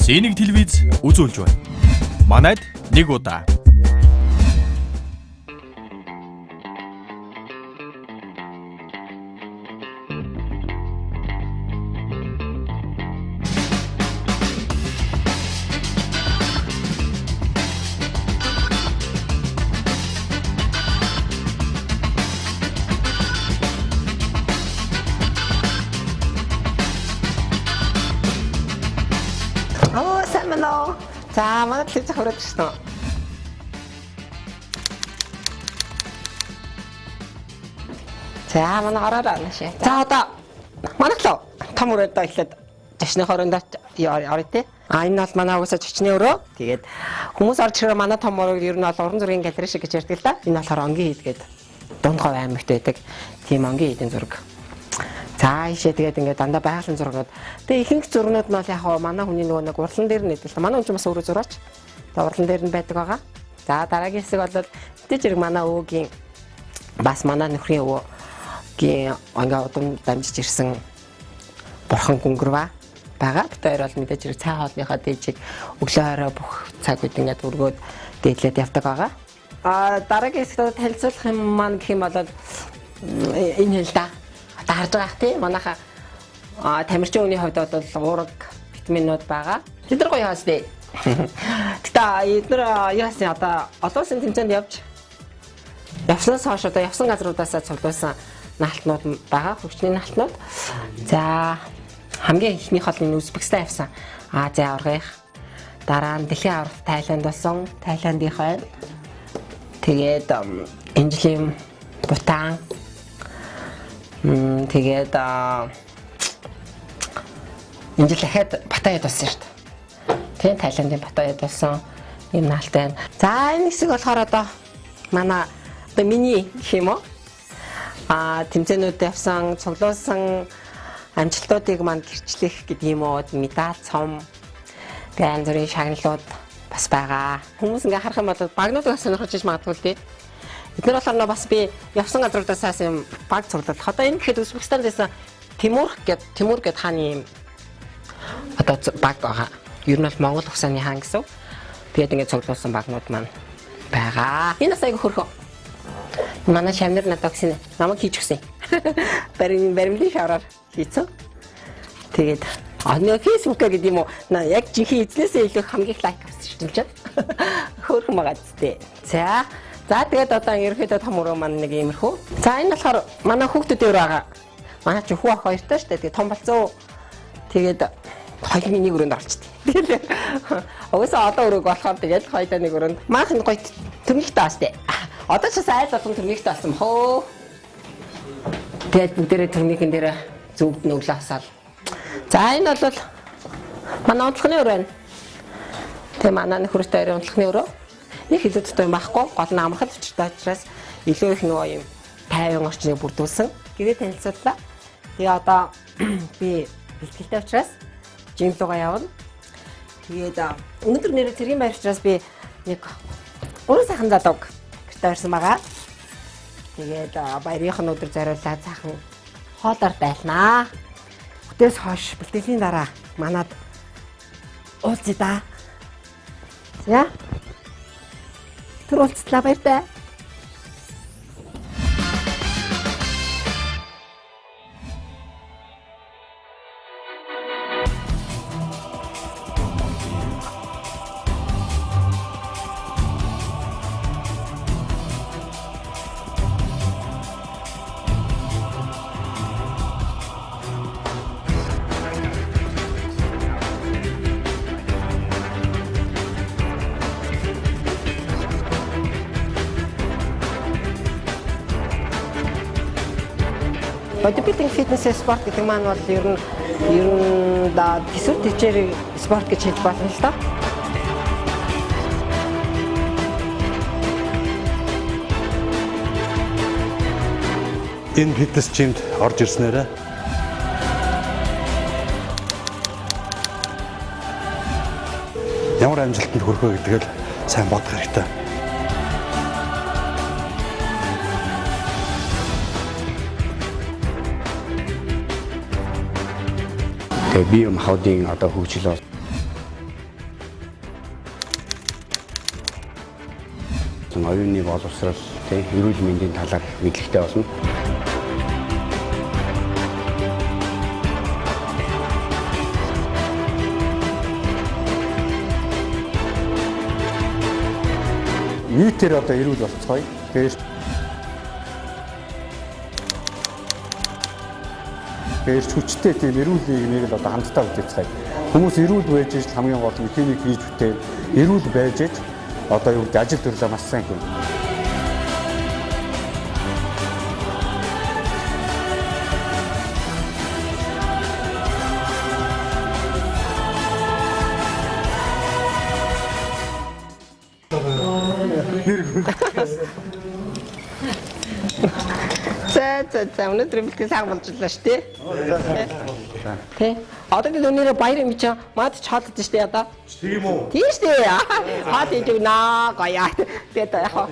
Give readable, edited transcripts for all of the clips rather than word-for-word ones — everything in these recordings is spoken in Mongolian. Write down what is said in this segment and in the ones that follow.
Зэнийг телевиз үзүүлж байна. Манайд нэг удаа. За манай телевиз хураад ирсэн. За манай гараараа нэшээ. За одоо манайх л том өрөөдөө эхлээд жишний хороонд орё те. Энэ бол манай уусаа жичний өрөө. Тэгээд хүмүүс орж ирээ манай том өрөө ер нь бол уран зургийн галерей шиг гэж ярьдаг л да. Энэ болохоор онгийн хід гээд Дундгов аймагт байдаг. Тийм онгийн хідийн зураг. За ийшээ тэгээд ингээд дандаа байгалийн зургууд. Тэгээ ихэнх зургууд нь бол яг манай хүний нөгөө нэг урлан дээр нэдэг л та. Манай хүн ч бас өөрөө зураач. Тэгээ урлан дээр нь байдаг байгаа. За дараагийн хэсэг бол тэд зэрэг манай өвөгийн бас манай нөхрийн өвөгийн ингээ удам дамжиж ирсэн бурхан гүнгэрва байгаа. Бид хоёр бол мэдээж хэрэг цай хоолныхоо дээжийг өглөө орой бүх цаг үед ингээд өргөөд дээдлээд явдаг байгаа. Дараагийн хэсэгт танилцуулах юм маань гэх юм бол энэ хэл да. Харж байгаа тийм манайха тамирчин хүний хувьд бол уураг витаминууд байгаа. Тэд нар гоё хаастай. Гэтэ эдгээр яасан одоо олон улсын тэмцээнд явснаас хойш одоо явсан газруудаасаа цуглуулсан наалтнууд байгаа. Хөгжлийн наалтнууд. За хамгийн ихнийх бол энэ Узбекистан явсан. Азийн аваргынх. Дараа нь дэлхийн аварга Тайланд болсон. Тайландынх байна. Тэгээд энэ жилийн Бутан. Тэгээд энэ жил дахиад Паттайяд болсон шүү дээ. Тийм Тайландын Паттайяд болсон юм наалтай байна. За энэ хэсэг болохоор одоо манай одоо миний гэх юм уу? Тэмцээнүүд явсан, цуглуулсан амжилтуудыг манд гэрчлэх гэдэг юм уу? Медаль, цом, тэгээд янз бүрийн шагналууд бас байгаа. Хүмүүс ингээ харах юм бол багнуудыг сонирхож иж магадгүй л дээ. Эдгээр болохоор бас би явсан газруудаасаас юм баг цуглуулах. Одоо энэ гэхэд Узбекистанд байсан Тимур гэд хааны юм одоо баг байгаа. Ер нь бол Монгол ухсааны хаан гэсэн. Тэгээд ингээд цуглуулсан багнууд маань байгаа. Энэ бас айгүй хөрхөө. Манай шамнар надад өгсөн. Намайг хийж өгсөн. Баримлын шавраар хийцэн. Тэгээд нэг фэйсбүүкээр гэдэг юм уу? Яг жинхэнэ эзнээсээ илүү хамгийн их лайк авсан шүү дээ. Хөрхөн байгаа зү. За тэгээд одоо ерөөхдөө том өрөө маань нэг иймэрхүү. За энэ болохоор манай хүүхдүүд өөр байгаа. Манай чи хүү ах хоёртой шүү дээ. Тэгээд том болцоо. Тэгээд хоёрын нэг өрөөнд орчтой. Тэгээд угсаа одоо өрөөг болохоор тэгээд хоёроо нэг өрөөнд. Маахын гоё төрмигтэй бааш дээ. Одоо ч бас айл болгон төрмигтэй болсон хөө. Тэгээд бүгдээрээ төрмигэн дээр зүгд нүглээ хасаал. За энэ бол манай онцлогны өрөө байна. Тэгээд манай нөхөртэй онцлогны өрөө. Нэг илүү тутам байхгүй гол нь амархад учиртай учраас илүү их нөгөө юм тайван орчныг бүрдүүлсэн. Гэрээ танилцууллаа. Тэгээ одоо би бэлтгэлтэй учраас жим руугаа явна. Тэгээд өнөөдөр нэрээ цэргийн байр учраас би нэг уран сайхан залууг гэртээ ирсэн байгаа. Тэгээд баярынх нь өдөр зориулаад сайхан хоолоор байлнаа. Өдөөс хойш бэлтгэлийн дараа манад уулзъя да. За Тэр уулзлаа баяртай. Бодибилдинг фитнес спорт гэдэг маань бол ер нь төсвөр төвчээр спорт гэж хэлж болно л доо. Энэ фитнес жимд орж ирснээрээ ямар амжилтанд хүрэх вэ гэдгийг сайн бодох хэрэгтэй. Тэгээ бие махбодын одоо хөгжил болон оюуны боловсрол, тийм эрүүл мэндийн талаар мэдлэгтэй болно. нийтээр одоо эрүүл болцгоё. Тэгээс хүчтэй тийм эрүүл нийгмийг л одоо хамтдаа бүтээцгээе. Хүмүүс эрүүл байж иж хамгийн гол нь энийг хийж бүтээн эрүүл байж иж одоо юу гэдэг ажил төрлөө маш сайн хийнэ. За өнөөдөр бэлтгэл цаг болж байлаа шүү дээ. Тэ. Одоо бид өнөөдөр баяр юм чи мад ч хаалт шүү дээ одоо. Тийм үү? Тийм шүү дээ. Хаалт идэв наа гаяа. Тэгээд яг.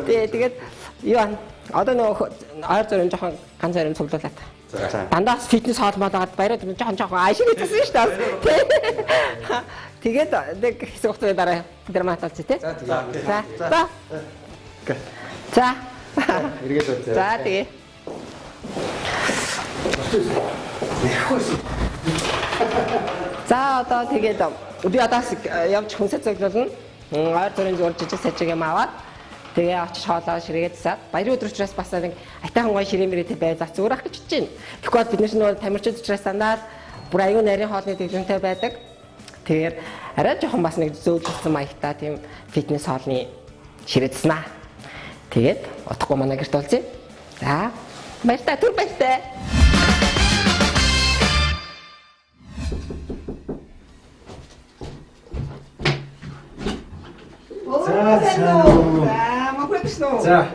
Тэгээд юу одоо нөгөө ойр зүрийн жоохон ганц зарим цуглуулаад. Дандаа фитнес хоолмоод баяраад жоохон аашиг хийсэн шүү дээ. Тэгээд нэг хэсэг хугацааны дараа драматалж тий. За. Эргээд За тэгээ. За одоо тэгээд би одоо явж хүнсээ цоглуулна. Ойр зүрийн зур жижиг сажиг юм аваад тэгээ очиж хоолоо ширээгээд засаад баярын өдөр учраас бас нэг айтайхан гоё ширээмэрээтэй бай за зүгээр ах гэж бодож байна. Тэгэхгүй бид нар тамирчид учраас дандаа бүр аюу нарийн хоолны дэглэмтэй байдаг. Тэгэхээр арай жоохон бас нэг зөөлсөн маягтай тийм фитнес хоолны ширээдснаа. Тэгээд утгагүй манай гэрт олзъя. За баяртай түр баяртай. За мохрэгшнөө. За.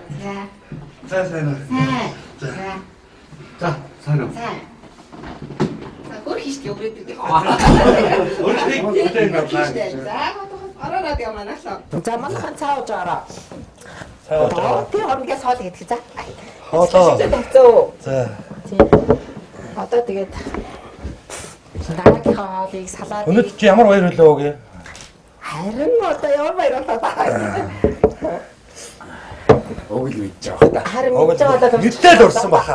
За сайн уу. За сайн уу. За гөр хийх яваад байгаа. За ороод яа манайхаа. За манайхан цааж араа. Тийм хоорондоо хоол идэх за. Хоолоо. За. Одоо тэгээд дараагийнхаа хоолыг салаад. Өнөөдөр чи ямар баяр хөлөө гээ? Харин одоо ямар баяр болоо. Огл үйж байгаа та. Харин мэдээ болоод Мэдтэл урсан баха.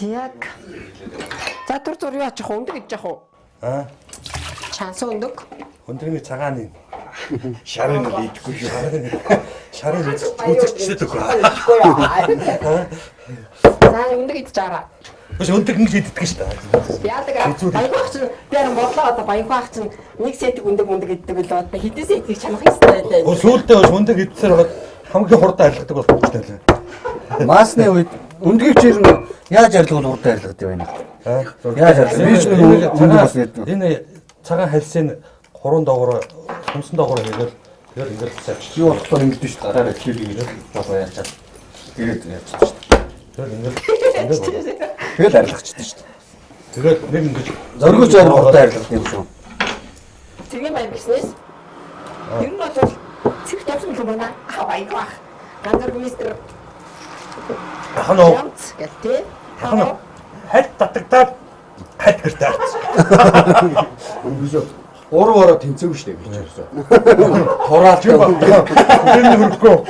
яг. За түр зур юу ачих өндөг гэж яах уу? Шансан өндөг. Өндөрний цагааны шарын идэггүй шүү. Шарын үзэгчтэй төгөө. За өндөг идэж байгаа. Биш өндөг нэг иддэг шүү дээ. Яадаг баягуух чинь дээр бодлоо одоо баягуух чинь нэг сетик өндөг иддэг л одоо хэдэн сетик чанах ёстой байлаа. Сүүлдээ өндөг идсээр бол хамгийн хурдан арилгадаг бол хүчтэй лээ. Масны үед өндгийч ер нь яаж арилгавал хурдан арилгадаг вэ? Яаж арилгав? Би ч нэг өндөг бас яддаг. Энэ цагаан хальсын 3 доогоор хүнсэн доогоор хийгээл тэгэл ингээд цааш. Юу болохоор ингэдэж шүү дээ. Дараа хэлийг ирээд болоо яачаад. Тэгээд яачаад шүү дээ. Тэгэл ингээд тэгэл арилгачдаг шүү дээ. тэгээд нэг ингэж Зоргож арга хурдан арилгах юм шүү. Тэгээ байна гэснээс ер нь бол цэг тавсан юм байна. Баягуух. Ганцар мистер ханаа гэлтэй. ханаа хальт татагдаад хальт гэртээ. Үгүй 3 бороо тэнцээгүй шүү дээ би ч ерөөсөө. Хураалж байгаа. Тэр хөрөхгүй.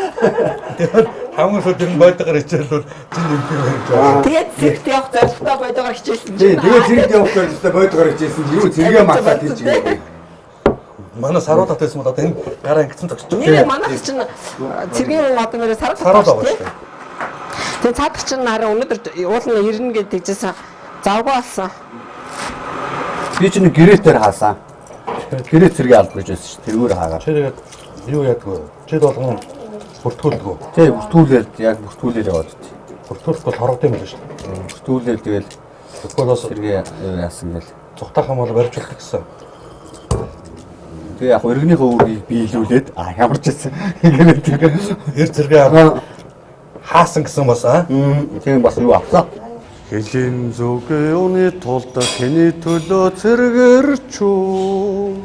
Тэгээд хамгийн сүүлд нь байдгаар хичээл бол зин нэмэх байж байгаа. Тэгээд зэрэгт явах зорилготой байдгаар хичээсэн чинь. Тэгээд зэрэг явах зорилготой байдгаар хичээсэн юу зэрэгээ матаад хийж байгаа. Манай саруулаад байсан бол одоо энэ гараа ингэсэн тогтчих. Нэр манайх чинь цэргийн одоо нэрээ Саруулаад байгаа шүү дээ. Тэгээд цаадах чинь хараа өнөөдөр уулын ирнэ гэж тэгжсэн завгүй болсон. Би ч нэг гэрэтээр хаасан. Гэрээ зэрэг алд гэж байсан шүү. Тэргээр хаагаад. Чи тэгээд юу яадгүй. Чи болгон бүртгүүлдэггүй. Тий, бүртгүүлээд яг бүртгүүлээд яваад тий. Бүртгүүлэхгүй хорогд юм биш үү? Бүртгүүлээд тэгэл Тэгвэл бас зэрэг яасан гэл. цухтах юм бол барьжуулах гэсэн. Тэгээ яг өргөнийхөө үргийг биелүүлээд ямар ч байсан. Ингээд тэгээ Эр зэрэг хаасан гэсэн бас тийм бас юу авсан. Хэлийн зүгээ өний тулд тэний төлөө цэргэрчүү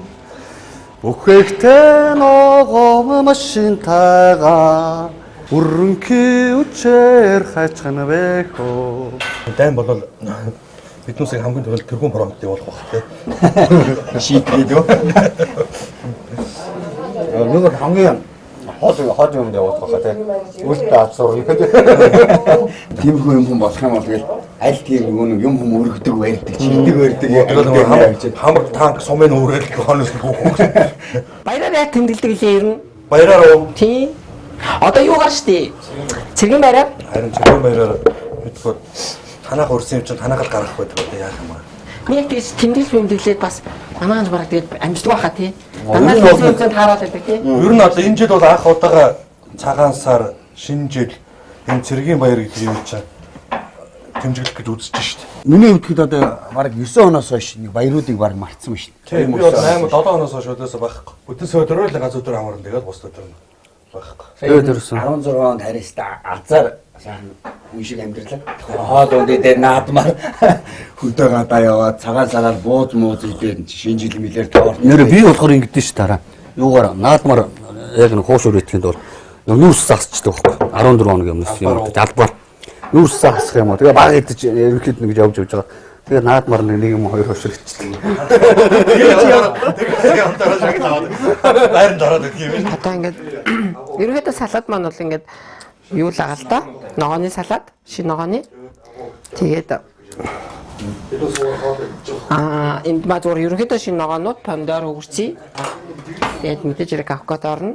бүхэхтэй ногоом машин таага өрөнхий үчээр хайчгана бэхөө. Дан бол биднүүсийг хамгийн түрүүнд тэргүүн промпт явуулах байх тий. Шийдгээд юу. Нөгөө хамгийн хол юм явуулах байхаа тийм. Үлдээ азуур. Тиймэрхүү юм болох юм бол тэгэл аль тийм юм өргөдөг барьдаг, чилдэг барьдаг. Хамар танк сумын өөрөөл хонос гүөх. Баяраар яа тэмдэглэдэг лээ ер нь. Баяраар уу. Тийм. Одоо юу гарч тий? Цэргийн баяраар. Харин цэргийн баяраар мэдгүй танах өрсөн юм чинь танах л гарах байдаг одоо яах юм аа. Нэг тийс тэмдэглээд бас манайхан бараг тэгээд амжилт байхаа тий. Манай хэлсэн таараад байдаг тий. Ер нь одоо энэ жил бол анх удаага цагаан сар шинэ жил энэ цэргийн баяр гэдэг юм чинь тэмдэглэх гэж үзэж шít. Миний хувьд одоо бараг 9 оноос хойш нэг баяруудыг бараг мартсан шүү дээ. Тийм би бол 8 7 оноос хойш өдөөсөө байхгүй. Бүтэн сөөдрөө л газ өдөр амарна тэгээд бус өдөр нь байхгүй. Тэгээд 16 онд харьяастаа азар сайхан хүн шиг амьдралаа. Хоол ундын дээр наадмаар хөдөө гадаа яваад цагаан сараар бууз мууз идээд шинэ жил мэлээр тоор. Нэрээ би болохоор ингэдэж ш тараа. Юугаар наадмаар яг нэг хууш өрөөтгэнд бол нүүрс засчдаг байхгүй. 14 хоногийн өмнөөс юм жалбаар нүүрс засах юм уу. Тэгээ баг идэж ерөнхийд нэг явж байгаа. Тэгээ наадмаар нэг юм хоёр хошир ичдэг. Тэгээ онтараа шиг таад. Байранд ороод ирэх юм. Одоо ингээд ерөөдөө салаад маань бол ингээд юу л агаал та. Ногооны салаад, шинэ ногооны. Тэгээд энд маа зур ерөөдөө шинэ ногоонууд помидор хөгөрций. Тэгээд мэдээж хэрэг авокадо орно.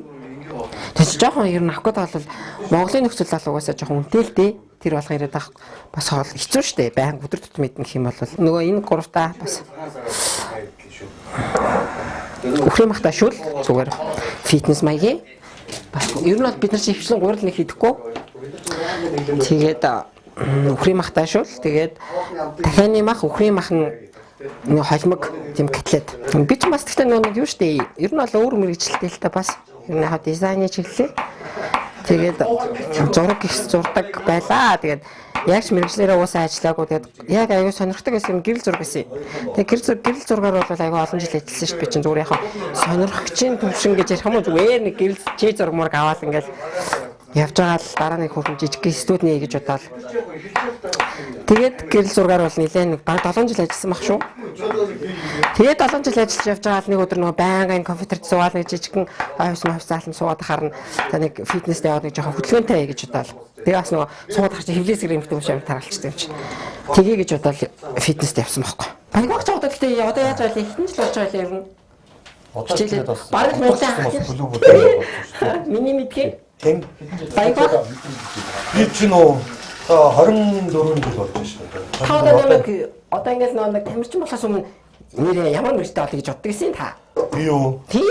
Тэгэж жоохон ер нь авокадо бол Монголын нөхцөл бол угаасаа жоохон үнэтэй л дээ. Тэр болох яриад байх бас хоол хэцүү шттэ. Баян өдөр тутам мэднэ гэх юм бол нөгөө энэ гуравтаа бас Үхрийн махта шүл зүгээр фитнес маягийн бас ер нь бол бид нар чи хвчлэн гурил нэг хийдэггүй. Тэгээд үхрийн махта шүл тэгээд дахианы мах үхрийн мах нь нэг холимог тийм котлет. Би ч бас тэгтээ нэг юу штэ. Ер нь бол өөр мэрэгчлээ л та бас ер нь хаа дизайны чиглэлээ. Тэгээд зураг их зурдаг байлаа. Тэгээд яг ч мэрэгчлэрээ уусаа ажиллаагүй. Тэгээд яг аюу сонирхдаг гэсэн гэрэл зураг гэсэн. Тэгээд гэрэл зургаар бол аюу олон жил ажилласан шүү. Би чинь зүгээр яг сонирхогчийн төвшин гэж ярих юм уу зүгээр нэг гэрэл чи зураг мураг аваад ингээл явж байгаа л дараа нэг хүүхэн жижиг студний гэж бодоод. Тэгээд гэрэл зургаар бол нэлээд нэг баг 7 жил ажилласан баг шүү. Тэгээд 7 жил ажиллаж явж байгаа л нэг өдөр нөгөө байнгын компьютерт суугаад нэг жижигхэн офис заалан суугаад харна. Та нэг фитнес яваад нэг жоохон хөдөлгөөнтэй гэж бодоод. Тэгээд бас нөгөө суугаад харч хөвлөөс гэрэмтэй юм шиг таралцдаг юм чи. Тэгээ гэж бодоод фитнест явсан байхгүй. Баягаач удаа гэхдээ одоо яаж байлаа хитэн жил болж байгаа юм. Одоо бас баг муутай клуб үү. Миний мэдхий. Тэн Баягаа. би ч нөө 24 жил болж байна шүү. Одоо ингээд нэг тамирчин болохоос өмнө нэрээ ямар мэрэгтэй болъё гэж боддог гэсэн та. Би юу? Тийм.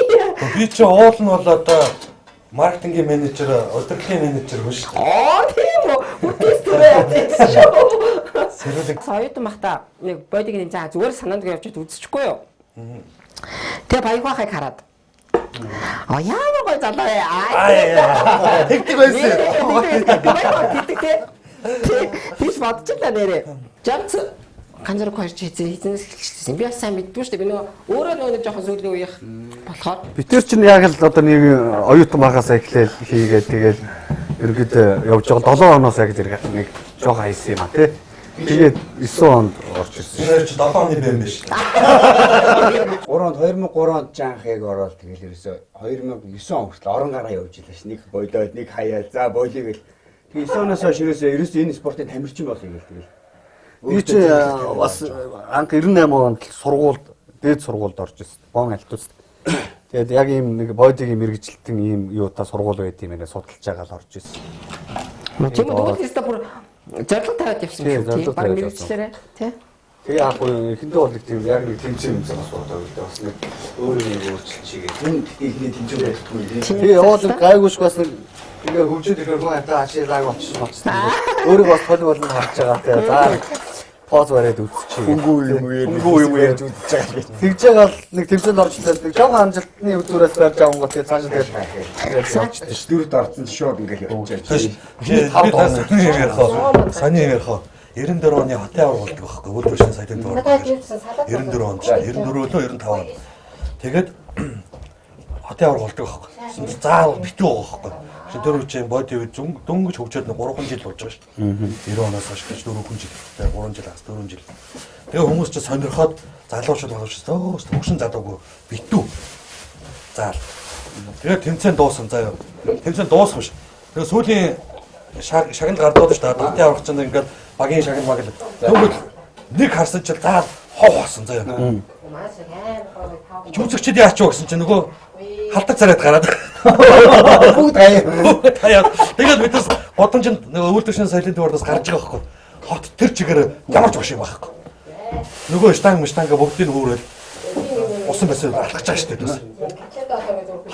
Би ч уул нь бол одоо маркетингийн менежер, удирдлагын менежер хүн шүү. Тийм үү. Бүтээс түрээ явсан шүү. Сэрэлэг Соёд махта нэг бодигийн заа зүгээр санаанд явж үзчихгүй юу? Тэгээ баягахыг хараад. Ямар гой залуу яа. тэгдэг байсан. Тийш бодчихлаа нэрээ. Жамц ганцаар хоёрч хийзнээс эхэлчихсэн. Би бас сайн мэддгүй шүү дээ. Би нөгөө өөрөө нэг жоохон сүүлийн үеийнх болохоор Битэр чинь яг л одоо нэг оюутан багаас эхлээл хийгээд тэгээд ерөөдөө явж байгаа 7 оноос яг зэрэг нэг жоохон хайсан юм а тий. Тэгээд 9 онд орж ирсэн. Тэр чи 7 оны бэм биш. 2003 онд жанхыг ороод тэгэл ерөөсө 2009 он хүртэл орон гараа явж илээ ш. Нэг бойлоод нэг хаяал за бойлоо гэл. Тэгээ 9 оноос хойш ерөөсө энэ спортын тамирчин болъё гэл тэгэл. Би чи бас анх 98 онд сургуульд дээд сургуульд орж ирсэн. Бон альтус. Тэгээд яг ийм нэг бодигийн мэрэгжилтэн ийм юутай сургууль байт юм аа судалж байгаа л орж ирсэн. тийм үү тест бүр зорилго тавиад явсан юм тийм баг мэрэгчлэрээ тий. Тэгээ яг эхэндээ бол тийм яг нэг тэмцээн юмсан асуудал гэдэг бас нэг өөрөө нэг өөрчлөлт чигээ. Хүн ихний тэмцээн байхгүй тийм. Тэгээ яваад гайгүйш бас нэг ингээ хөгжиж ирэх хүн хатаа ачаалаг болчихсон. Өөрөө бас толь болно харж байгаа тэгээ за поз бариад үзчихье. Хөнгүү юм ярьж үзэж байгаа гэж. Тэгж байгаа л нэг тэмцээнд орж ирсэн. Жоохон амжилтны үзүүрээс барьж байгаа гот тэгээ цааш тэгээд дөрөвд орсон шууд ингээл явж Би саний ярих. 94 оны хотын авар болдог байхгүй өөр биш сайтын тоо. 94 онд 94 лөө 95 онд. Тэгээд хотын авар болдог байхгүй. Заавал битүү байгаа байхгүй. Шин тэр үчийн боди дөнгөж хөгжөөд 3 жил болж байгаа шүү дээ. 90 оноос хойш гэж 4 жил. Тэгээ 3 жил ас 4 жил. Тэгээ хүмүүс ч сонирхоод залуучууд боловч төгшин задаагүй битүү. Заал. Тэгээд тэмцээн дуусан заяа. Тэмцээн дуусах биш. Тэгээд сүүлийн шагнал гардууд шүү дээ. Хатаа авах чинь ингээд багийн шагнал маг л. Тэгвэл нэг харсан чил заа хов басан заяа. Жүзэгчд яач вэ гэсэн чинь нөгөө халдаг царайд гараад. Бүгд Таяа. Тэгээд бидээс годомжинд нөгөө үйлдвэршин соёлын төвөөс гарч байгаа байхгүй. Хот тэр чигээр ямар ч багш юм байхгүй. Нөгөө штанга бүгдийг хөөрөөл усан байсан алхаж байгаа шүү дээ.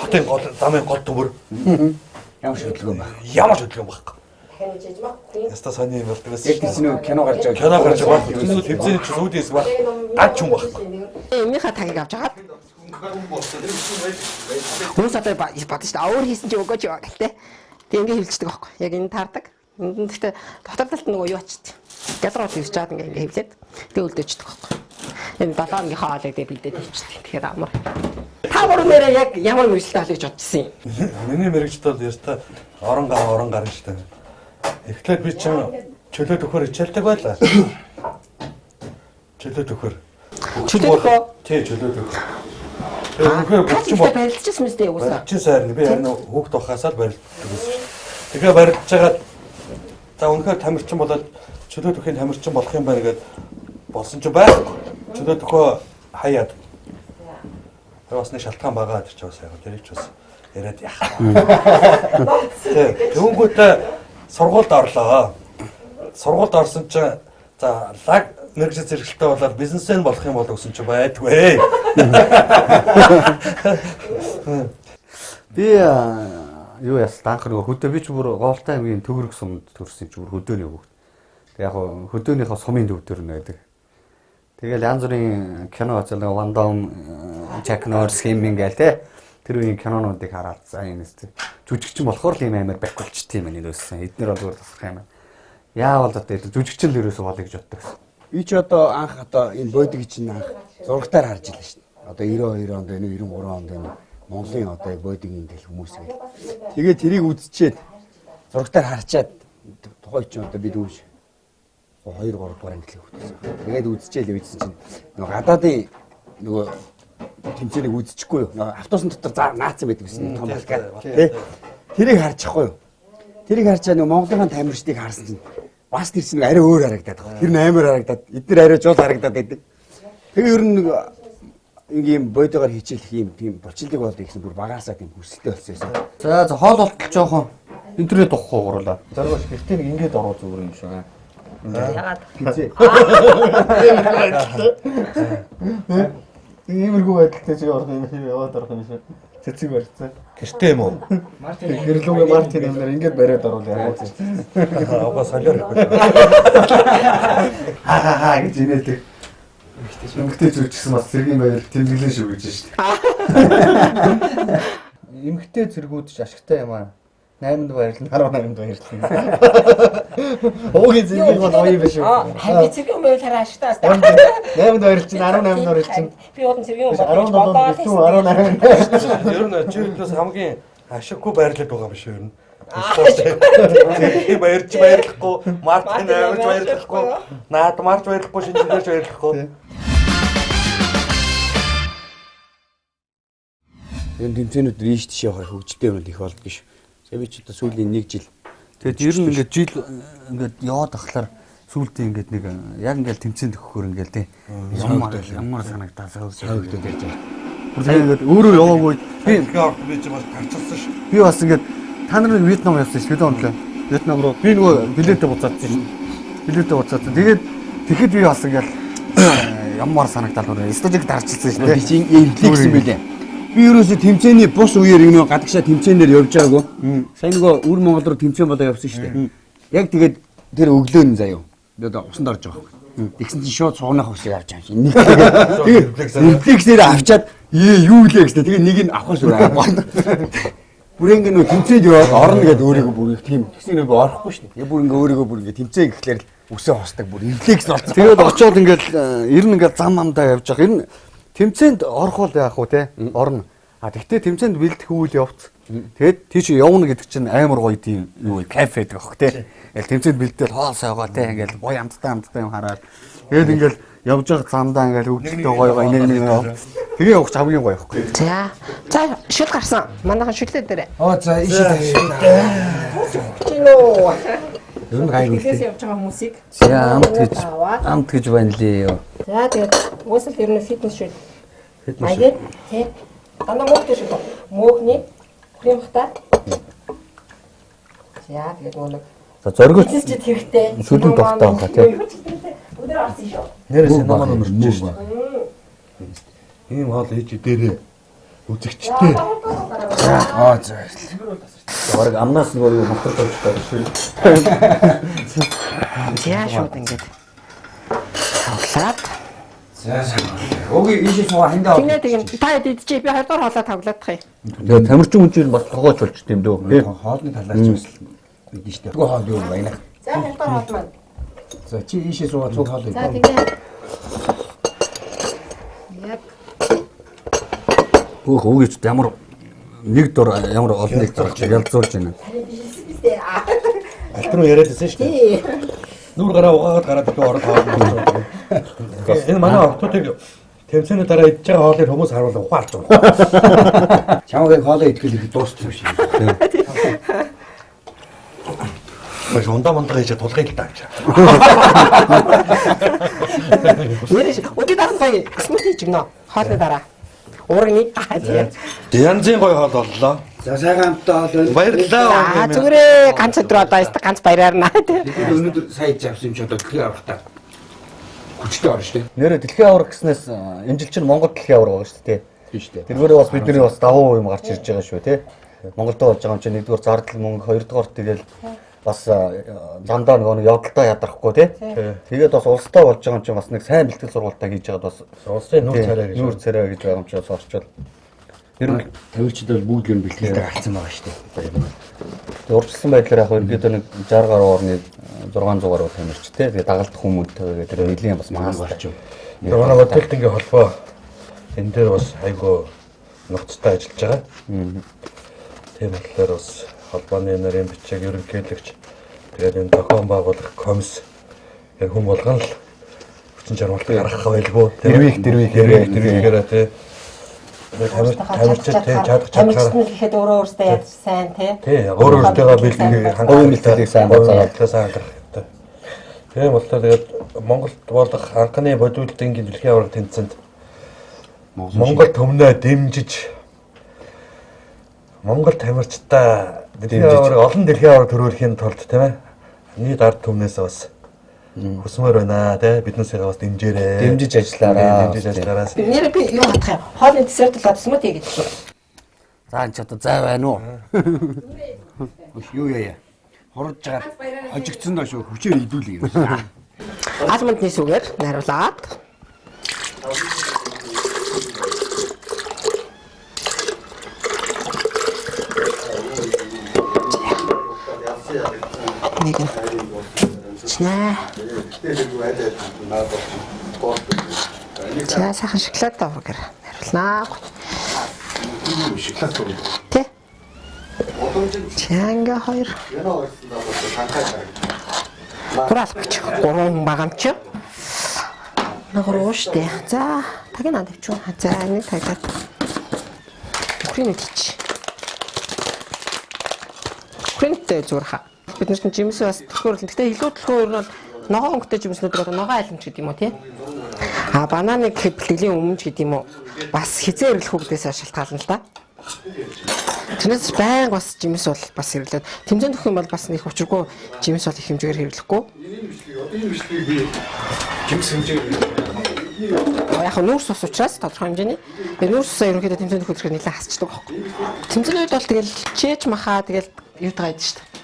Хатын гол замын гол төмөр. ямар шүтлгэн баг. Ямар ч хөдөлгөөн байхгүй. Яста сони юм болдог гэсэн. Яг тийм кино гарч байгаа. Кино гарч байгаа. Тэсүүд хэмжээний ч сүүдээс баг ганч юм байхгүй. Өмнөхөө тагийг авч хагаад. Хүмүүс одоо бодсон шүү дээ. Өөр хийсэн чи өгөөч яа гэлтэй. Тэг ингээ хөвлөждөг байхгүй. Яг энэ таардаг. Гэхдээ дотор талд нөгөө юу очиж. Гэлроо хийвч чаад ингээ хөвлөд. Тэг үлдээчдэг байхгүй. Энэ 7 өдрийн хоолыг дэ бэлдээд хийчихдэг. Тэгэхээр амар. Та гурав нэрээ яг ямар мөрөлттэй хол гэж бодсон юм. Миний мэрэгчд бол яста орон гар шүү дээ. Эхлээд би чинь чөлөөт өгөхөр хичээлдэг байлаа. Чөлөөт өгөхөр. Тий, чөлөөт өгөх. Тэгэхээр бүчин бол барилдчихсан мэт уусаа. чи сайрна би харин хүүхд ухаасаа л барилддаг гэсэн. Тэгээ барилдж байгаа за үнэхээр тамирчин болоод чөлөөт өхийн тамирчин болох юм байна гэд болсон ч байхгүй. Чөлөөт өгөө хаяад. Тэр бас нэг шалтгаан байгаа гэж бас яг тэрийг ч бас яриад яах. Тэнгүүтээ сургуульд орлоо. Сургуульд орсон чинь за лаг мэрэгжил зэрэгтэй болоод бизнесмен болох юм бол гэсэн чинь байдгүй. Би юу яасан анх нөгөө хөдөө би ч бүр Гоолтай аймгийн төгрөг сумд төрсөн ч бүр хөдөөний хүүхд. Тэг яг хөдөөнийхөө сумын төв дээр нэдэг. Тэгэл янз бүрийн кино үзэл Ван Дам, Чак Норрис хэмээн гээл те. Тэр үеийн кинонуудыг хараад за энэ тест. Жүжигчин болохоор л юм амар байх болчтой юм энэ өссөн. Эднэр бол зүгээр тасрах юм. Яавал одоо жүжигчин л ерөөсөө болъё гэж боддог. Би ч одоо анх одоо энэ бодиг чинь анх зургатаар харж илаа шүү дээ. Одоо 92 онд байна уу 93 онд байна уу Монголын одоо бодигийн тэл хүмүүс гэх. Тэгээд тэрийг үзчихэд зургатаар харчаад тухайд ч одоо би дүүш 2 3 дугаар англи хөтсөн. Тэгээд үзчихээ л үйдсэн чинь нөгөө гадаадын нөгөө тэмцээнийг үзчихгүй юу. Нөгөө автобусны дотор наацсан байдаг гэсэн том балгаад тий. Тэрийг харчихгүй юу. Тэрийг харчаа нөгөө Монголын тамирчдыг харсан чинь бас тэр чинь арай өөр харагдаад байна. Тэр нь амар харагдаад эдгээр арай жол харагдаад байдаг. Тэгээ ер нь ингээм бодогоор хичээлэх юм тийм булчилдаг болдог гэсэн бүр багаасаа тийм хүсэлтэй болсон юм. За хоол болтол жоохон интернет ухах гурлаа. Заргууш гэртээ нэг ингэж ороо зүгээр юм шиг аа. Ягаад? Иймэрхүү байдалтай чи орох юм шиг яваад орох юм шиг. Цэцэг барьцаа. Гэртээ юм уу? Гэрлүүгээ Мартин юмнаар ингэж бариад оруулаа яа. Авгаа солиор. Хаа гэж инээдэг. Эмэгтэй зүрхсэн бас зэргийн баяр тэмдэглэн шүү гэж шүү дээ. Эмэгтэй зэргүүд ч ашигтай юм аа. 8-нд баярлна 18-нд баярлна. Оогийн зэрэг бол гоё биш үү? Харин зэрэг юм байл хараа ашигтаас. 8-нд баярлна 18-нд баярлна. Би удаа зэрэг юм 17 Ер нь жирлээс хамгийн ашиггүй байрлал байгаа биш юу ер нь. Тийм баярлахгүй, Мартин авирж баярлахгүй, наад марч баярлахгүй, шинжилгээч баярлахгүй. Энэ тэмцээнүүд ийш тийш явах хөгжөлтэй юм их болд биш. Би ч одоо сүүлийн 1 жил тэгээд ер нь ингээд жил ингээд яваад ахлаар сүүлдээ ингээд нэг яг ингээд тэмцээнд өгөхөр ингээд тий ямар санагдаа савгдаад ярьж байгаа. Тэгээд өөрөө яваагүй Би ч бас гарчилсан ш. би бас ингээд та нар Вьетнам явсан ш. Хэдэн онлоо Вьетнам руу би нөгөө билетээ буцаадсан ш. Билетээ буцаадсан. Тэгээд тэгэхэд би бас ингээд ямар санагдаад өөрөө студийг дарчилсан ш. би чинь инфлексэн байлаа. Би ерөөсө тэмцээний бус үеэр нэг гадагшаа тэмцээнээр явж байгаагүй. Сайн нөгөө өвөр Монгол руу тэмцээн болоо явсан шүү дээ. Яг тэгээд тэр өглөө нь заяа. Одоо усанд орж байгаа байхгүй. Тэгсэн чинь шууд суугнах усыг авч байгаа юм. Нэг тэгээд инфлексээр авчаад юу лээ гэжтэй. Тэгээд нэг нь авах шүү дээ. Бүр ингэ нөгөө тэмцээнд яваад орно гэдээ өөрийгөө бүр тийм тэгсэн нэг орохгүй шүү дээ. Яг бүр ингэ өөрийгөө бүр ингэ тэмцээн гэхлээр үсээ хосдаг бүр инфлекс болсон. Тэгээд очиод ингээд ер нь ингээд зам амдаа явж байгаа. Ер нь тэмцээнд орох бол яах вэ те? Орно. А тэгтээ тэмцээнд бэлдэх үйл явц. Тэгээд тийч явна гэдэг чинь амар гоё тийм юу вэ? Кафе гэдэг аах те. Ингээл тэмцээнд бэлдээл хоол сайгаа те. Ингээл гоё амттай юм хараад. Тэгээд ингээл явж байгаа замдаа ингээл өвдөлтөө гоё нэг тэгээ явах хамгийн гоё ихгүй. За шүл гарсан. Манайхан шүлээ дээрээ. Оо за ишээ. Чинөө. Ер нь гайгүй. Билээс явж байгаа хүмүүсийг. За амт гэж байна лээ. За тэгээд уусал ер нь фитнес шүү. Аяд тий. Дандаа мөхтэй шүү. Мөхний кремхтаа. За тэгээд нэг За зоригч фитнесчд хэрэгтэй. шүлэн тогтоо байгаа тий. Өдөр орсон шүү. Нэрээс намаа нэмэрч шүү. Ийм хоол хийж дээрээ үзэгчтэй. Аа за. Бараг амнаас нөгөө юу моторч болж байгаа шүү. За шууд ингээд. Тоглаад. За. Өгийн ийшээ суугаа хиндаа. Тинэ тэгин та идчихээ би 2 дахь хоолоо тоглоодах юм. Тэгээ тамирчин үнээр бас тогооч болж тийм дөө. Хоолны талаас бас мэдэн штэ. Үгүй хоол юу байна. За 2 дахь хоол маань. За чи ийшээ суугаа цуг хоол За ий. тэгээ. Яг Өөх өвгийч ямар нэг дор ямар олныг зарж ялзуулж байна. Алт руу яриад байсан шүү дээ. Нүүр гараа угаагаад гараад би ороод хоол. Энэ манай охтуудыг тэмцээний дараа идж байгаа хоолыг хүмүүс харуулж ухаарч байгаа. Чамайг хоолоо итгэл их дуусчих юм шиг. Маш ундаа хийж тулгыг л тааж. нэрш өдөр дараа гоё смути чигнэ. Хоолны дараа. Уурны Янзын гоё хоол боллоо. За сайхан амтаа хоол. Баярлалаа. Зүгээрээ ганц өдөр одоо яста ганц баяраарна тий. Өнөөдөр сая завсан юм чи одоо дэлхийн аврагтаа. Хүчтэй орно штэ. Нэрэ дэлхийн авраг гэснээс энэ жил чинь Монгол дэлхийн авраг байгаа шүү дээ. Тийм штэ. Тэргээрээ бас бидний бас давуу юм гарч ирж байгаа шүү тий. Монголд болж байгаа юм чинь нэгдүгээр зардал мөнгө, хоёрдугаар тэгэл бас зандаа нөгөө явдалтай ядрахгүй тий. Тэгээд бас улстай болж байгаа юм чинь бас нэг сайн бэлтгэл сургалтаа хийж байгаад бас Улсын нүүр царай гэж. нүүр царай гэж байгаа юм чинь бас орчвол. Ер нь Тавилчид бол бүгд юм бэлтгэлтэй гарцсан байгаа штэ. урьдчилсан байдлаар яг ерөөдөө нэг 60 гаруй орны 600 гаруй тамирч тий. Тэгээд дагалдах хүмүүстээ тэр нэлийн бас маань болчих. Манай хөдөлтөнгийн холбоо энэ дээр бас айгүй нухацтай ажиллаж байгаа. Тийм болохоор бас холбооны нарийн бичиг ерөнхийлөгч тэгээд энэ зохион байгуулах комисс яг хүм болгон л хүчин чармайлтыг гаргах байлгүй. Дэрвийг тий. Тамирчид тий чадах Тамирчид нь гэхэд өөрөө өөртөө яаж сайн тий. тий өөртөө бэлтгэх говийн бэлтгэлийг сайн бацаагаад хэрэгтэй. Тийм болохоор тэгээд Монголд болох анхны бодиултын дэлхийн аварга тэмцээнд Монгол төмнөө дэмжиж Монгол тамирчтай дэлхийн аварга олон дэлхийн аварга төрүүлэхийн тулд тийм ээ. Нийт ард түмнээс бас хүсмээр байна тий биднээсээ бас дэмжээрэй. дэмжиж ажиллаараа. Нэр би юу хатах юм. Хоолны десерт болоод смути гэж. За энэ ч одоо зай байна уу? Юу яа. Хорж жагаад хожигдсон доо шүү хүчээр идүүлээ юм. Алмандны сүгээр найруулад. Нэг нь. Чнэ. За сайхан шоколад авгар найруулнаа. Шоколад уу. Тэ. Чанга хоёр. Туралгач 3 багамч. Нагрууштэ. За, таги надад авчуу. За, нэг тагаад. Өхрийн тийч. Өхрийнтэй зүгээр хаа. Бид нар чинь жимс бас төхөөрөл. Гэтэ илүү төлхөө ер нь бол ногоон өнгөтэй жимснүүд одоо ногоон айлмч гэдэг юм уу тий? А бананыг бэлтгэлийн өмнө ч гэдэг юм уу? Бас хизээ ирлэх үгдээс шалтгаална л да. Тэрнээс байнга бас жимс бол бас хэрэглээд тэмцээн төх юм бол бас нэг учиргүй жимс бол их хэмжээгээр хэрэглэхгүй. Жимс хэмжээ Яг нүүрс ус учраас тодорхой хэмжээний нүүрс усаа ерөнхийдөө тэмцээн төх хэрэглэх нэлээд хасчдаг байхгүй. Тэмцээний үед бол тэгэл чээж махаа тэгэл юутайд шүү дээ.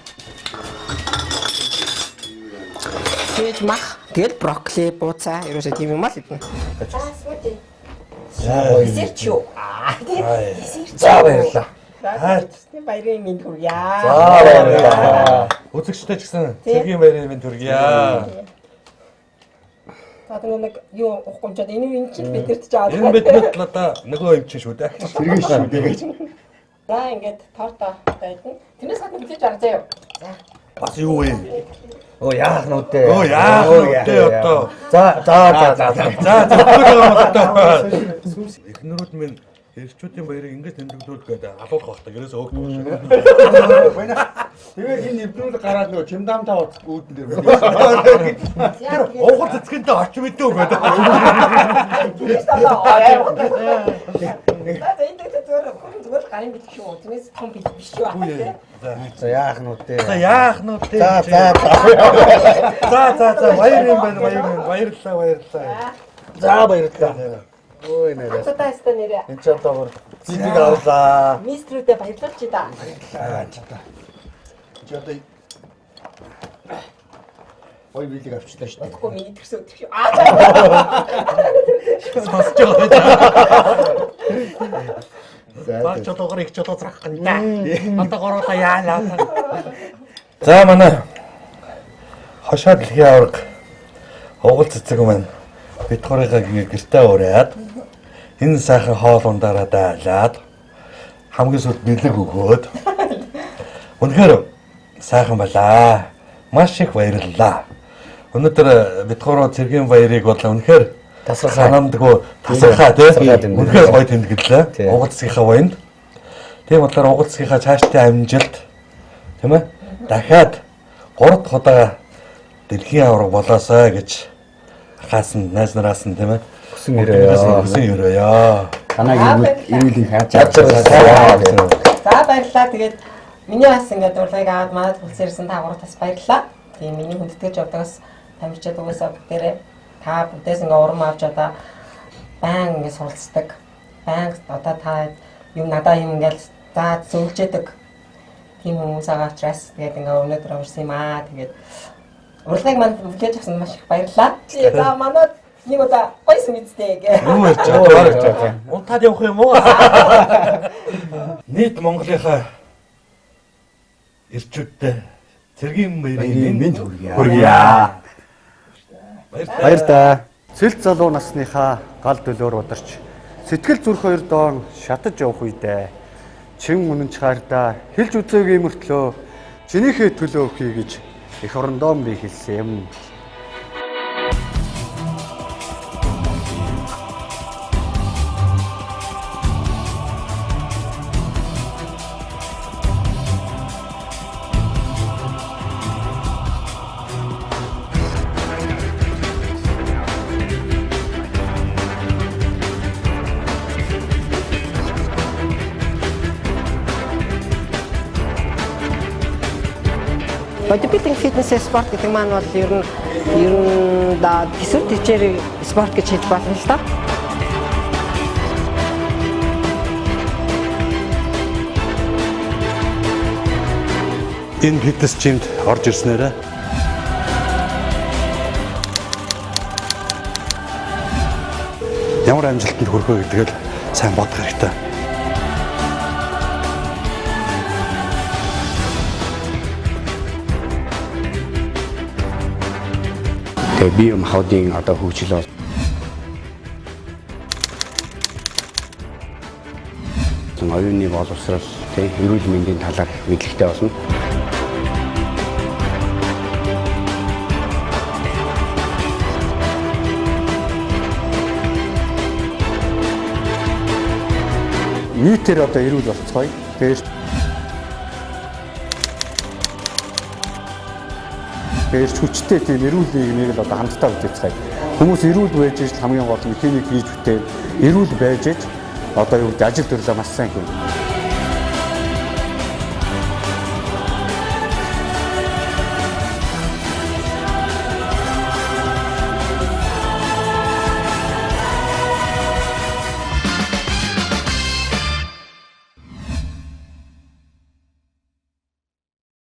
Чээж мах тэгэл брокколи, бууцаа ерөөсөө тийм юм аа л идэнэ. Десерт юу? За баярлаа. Тэсний баярын минь хүргье. За баярлаа. үзэгчтэй ч гэсэн цэргийн баярын минь төргийа. Одоо нэг юу уухгүй ч энэ чинь бидэрт ч аваад. Энэ биднэрт л одоо нөгөө юм чинь шүү дээ. Сэргэн шүү дээ гэж. За ингээд торто байдна. Тэрнээс гадна билээж арга заяа. За. Бас юу вэ? Оо яах нь үдээ. Оо яах вэ одоо? За. Эхнэрүүд минь эрчүүдийн баярыг ингэж тэмдэглүүлэх гэдэг алуулах багтаа гэрээс өөгдөг шүү. Тэгээд энэ нэвтрүүл гараад нөгөө чимдамтаа үүдэн дээр. Уугар цэцгэнтэй очив мэдээ гэдэг. зүгээр гарын бэлэг шүү. Тэрнээс том бэлэг биш шүү. За яах нь үдээ. За яах нь үдээ. За баяр юм байна баярлалаа. За баярлалаа. Ой нэрээ. Та таастаа нэрээ. Энд ч одоогор зэвийг авлаа. Мистрүүдэд баярлалаа чи да. Чи одоо ой билег авчлаа шүү дээ. Тэгэхгүй миний төрсөн өдөр шүү. Сонсож байгаа. Баг чодогор их чодоо зрах гэнэ. Одоогоороо яалаа. За манай хошоо дэлхийн авраг угал цэцэг маань битгорыгаа гэртээ ураад энэ сайхан хоол ундаараа даалаад хамгийн сүүлд бэлэг өгөөд үнэхээр сайхан байлаа. Маш их баярлалаа. Өнөөдөр битгороо цэргийн баярыг бол үнэхээр санамдгүй тасархаа тийм үнэхээр гоё тэмдэглэлээ. Угалцгийнхаа баянд. Тийм болохоор угалцгийнхаа цаашдын амжилт тийм ээ дахиад 3 дахь удаа дэлхийн авраг болоосаа гэж хаас нь найз нараас нь тийм ээ Хүсэн ирээё. Танайг ирүүлэн хайж За баярлалаа. Тэгээд миний бас ингээд урлагийг аваад манад хүлсээрсэн та гурав бас баярлалаа. Тийм миний хүндэтгэж явдагаас тамирчид угаасаа бүгдээрээ та бүгдээс ингээд урам авч одоо баян ингээд суралцдаг. Баян одоо та юм надаа юм ингээд за зөвлөжэдэг. Тийм хүмүүс байгаа учраас тэгээд ингээд өнөөдөр урьсан юм аа. Тэгээд урлагийг манд бүлээж авсан маш их баярлалаа. За манад нэг удаа гойсон үстэй гэ. Юу ярьж байгаа. Унтаад явах юм уу? Нийт Монголынхаа ирчүүдтэй цэргийн баярын минь хүргье. Баяр та. Цэлт залуу насныхаа гал төлөөр ударч сэтгэл зүрх хоёр доон шатаж явах үедээ чин үнэнч хайрдаа хэлж үзээгүй мөртлөө чинийхээ төлөө өгье гэж их орондоо би хэлсэн юм. Бодибилдинг фитнес спорт гэдэг маань бол ер нь төсөв төвчээр спорт гэж хэлж болно л доо. Энэ фитнес жимд орж ирснээрээ ямар амжилтанд хүрэх вэ гэдгийг сайн бодох хэрэгтэй. Тэгээ би юм хавдын одоо хөгжил оюуны боловсрол тэг эрүүл мэндийн талаар мэдлэгтэй болно. Нийтээр одоо эрүүл болцгоё. Тэгээс хүчтэй тийм эрүүл нийгмийг л одоо хамтдаа бүтээцгээе. Хүмүүс эрүүл байж иж хамгийн гол нь хэнийг хийж бүтээ эрүүл байж иж одоо юу гэж ажил төрлөө маш сайн хийнэ.